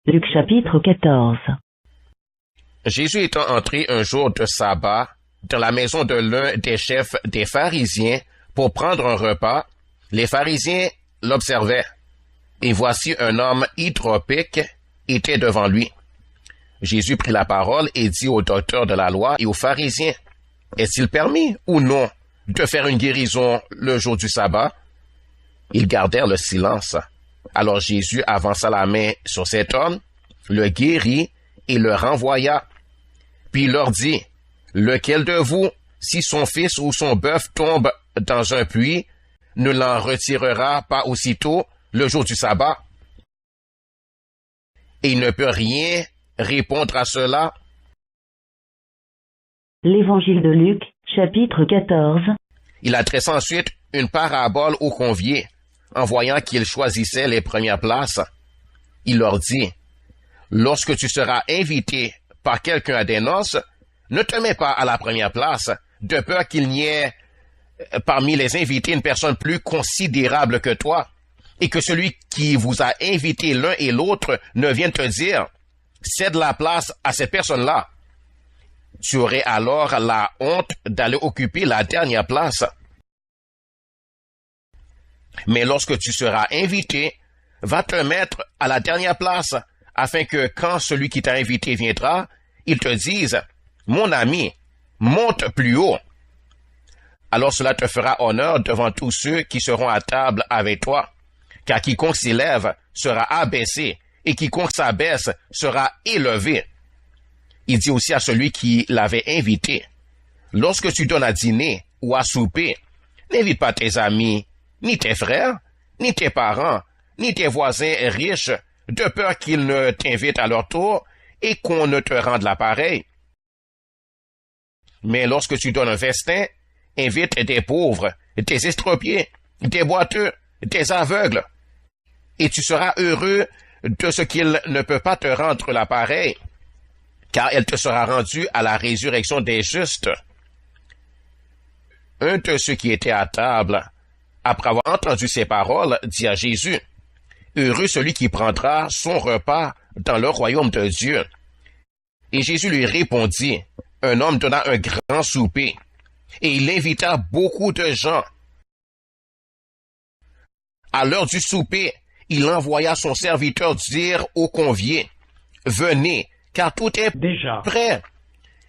Luc chapitre 14. Jésus étant entré un jour de sabbat dans la maison de l'un des chefs des pharisiens pour prendre un repas, les pharisiens l'observaient. Et voici un homme hydropique était devant lui. Jésus prit la parole et dit aux docteurs de la loi et aux pharisiens, « Est-il permis ou non de faire une guérison le jour du sabbat? » Ils gardèrent le silence. Alors Jésus avança la main sur cet homme, le guérit et le renvoya. Puis il leur dit, « Lequel de vous, si son fils ou son bœuf tombe dans un puits, ne l'en retirera pas aussitôt le jour du sabbat? » Et il ne peut rien répondre à cela. L'évangile de Luc, chapitre 14. Il adressa ensuite une parabole aux conviés, en voyant qu'ils choisissaient les premières places. Il leur dit, « Lorsque tu seras invité par quelqu'un à des noces, ne te mets pas à la première place, de peur qu'il n'y ait parmi les invités une personne plus considérable que toi, et que celui qui vous a invité l'un et l'autre ne vienne te dire, « Cède la place à cette personne-là. » Tu aurais alors la honte d'aller occuper la dernière place. Mais lorsque tu seras invité, va te mettre à la dernière place, afin que quand celui qui t'a invité viendra, il te dise, « Mon ami, monte plus haut. » Alors cela te fera honneur devant tous ceux qui seront à table avec toi, car quiconque s'élève sera abaissé, et quiconque s'abaisse sera élevé. Il dit aussi à celui qui l'avait invité, « Lorsque tu donnes à dîner ou à souper, n'invite pas tes amis, ni tes frères, ni tes parents, ni tes voisins riches, de peur qu'ils ne t'invitent à leur tour et qu'on ne te rende l'appareil. Mais lorsque tu donnes un festin, invite des pauvres, des estropiés, des boiteux, des aveugles, et tu seras heureux de ce qu'il ne peut pas te rendre l'appareil, car elle te sera rendue à la résurrection des justes. » Un de ceux qui étaient à table, après avoir entendu ces paroles, dit à Jésus, « Heureux celui qui prendra son repas dans le royaume de Dieu. » Et Jésus lui répondit, « Un homme donna un grand souper, et il invita beaucoup de gens. À l'heure du souper, il envoya son serviteur dire aux conviés, « Venez, car tout est déjà prêt. »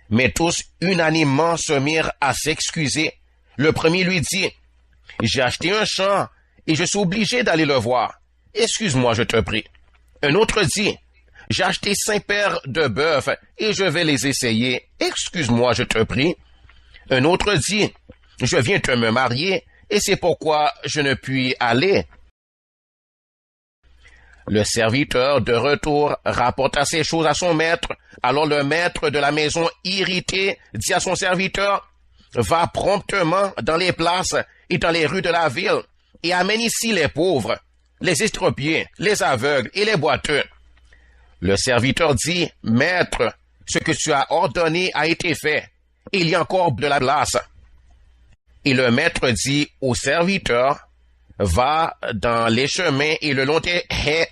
Mais tous unanimement se mirent à s'excuser. Le premier lui dit, « J'ai acheté un champ et je suis obligé d'aller le voir. Excuse-moi, je te prie. » Un autre dit, « J'ai acheté 5 paires de bœufs et je vais les essayer. Excuse-moi, je te prie. » Un autre dit, « Je viens de me marier et c'est pourquoi je ne puis aller. » Le serviteur de retour rapporta ces choses à son maître. Alors le maître de la maison, irrité, dit à son serviteur, « Va promptement dans les places et dans les rues de la ville, et amène ici les pauvres, les estropiés, les aveugles et les boiteux. » Le serviteur dit, « Maître, ce que tu as ordonné a été fait, et il y a encore de la place. » Et le maître dit au serviteur, « Va dans les chemins et le long des haies,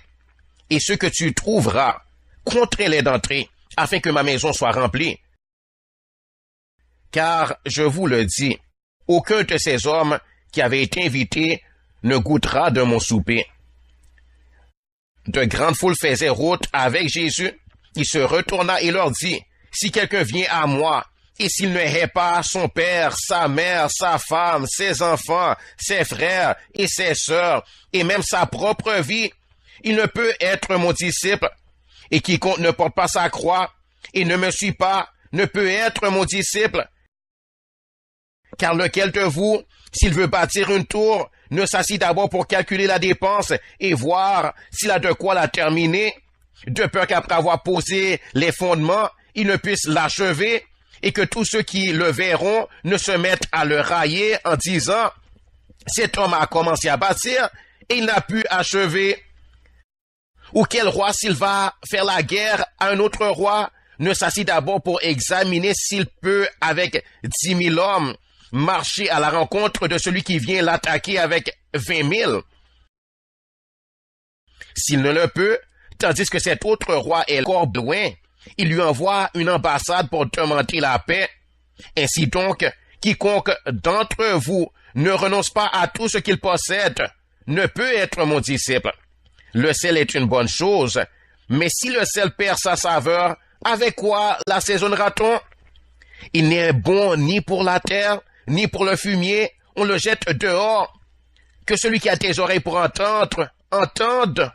et ce que tu trouveras, contrains-les d'entrer, afin que ma maison soit remplie. Car, je vous le dis, aucun de ces hommes qui avaient été invités ne goûtera de mon souper. » De grandes foules faisaient route avec Jésus. Il se retourna et leur dit, « Si quelqu'un vient à moi, et s'il ne hait pas son père, sa mère, sa femme, ses enfants, ses frères et ses sœurs, et même sa propre vie, il ne peut être mon disciple. Et quiconque ne porte pas sa croix et ne me suit pas, ne peut être mon disciple. Car lequel de vous, s'il veut bâtir une tour, ne s'assit d'abord pour calculer la dépense et voir s'il a de quoi la terminer, de peur qu'après avoir posé les fondements, il ne puisse l'achever, et que tous ceux qui le verront ne se mettent à le railler en disant, « Cet homme a commencé à bâtir et il n'a pu achever. » Ou quel roi, s'il va faire la guerre à un autre roi, ne s'assit d'abord pour examiner s'il peut, avec 10 000 hommes, marcher à la rencontre de celui qui vient l'attaquer avec 20 000. S'il ne le peut, tandis que cet autre roi est encore loin. Il lui envoie une ambassade pour demander la paix. Ainsi donc, quiconque d'entre vous ne renonce pas à tout ce qu'il possède ne peut être mon disciple. Le sel est une bonne chose, mais si le sel perd sa saveur, avec quoi l'assaisonnera-t-on? Il n'est bon ni pour la terre, ni pour le fumier, on le jette dehors. Que celui qui a des oreilles pour entendre, entende.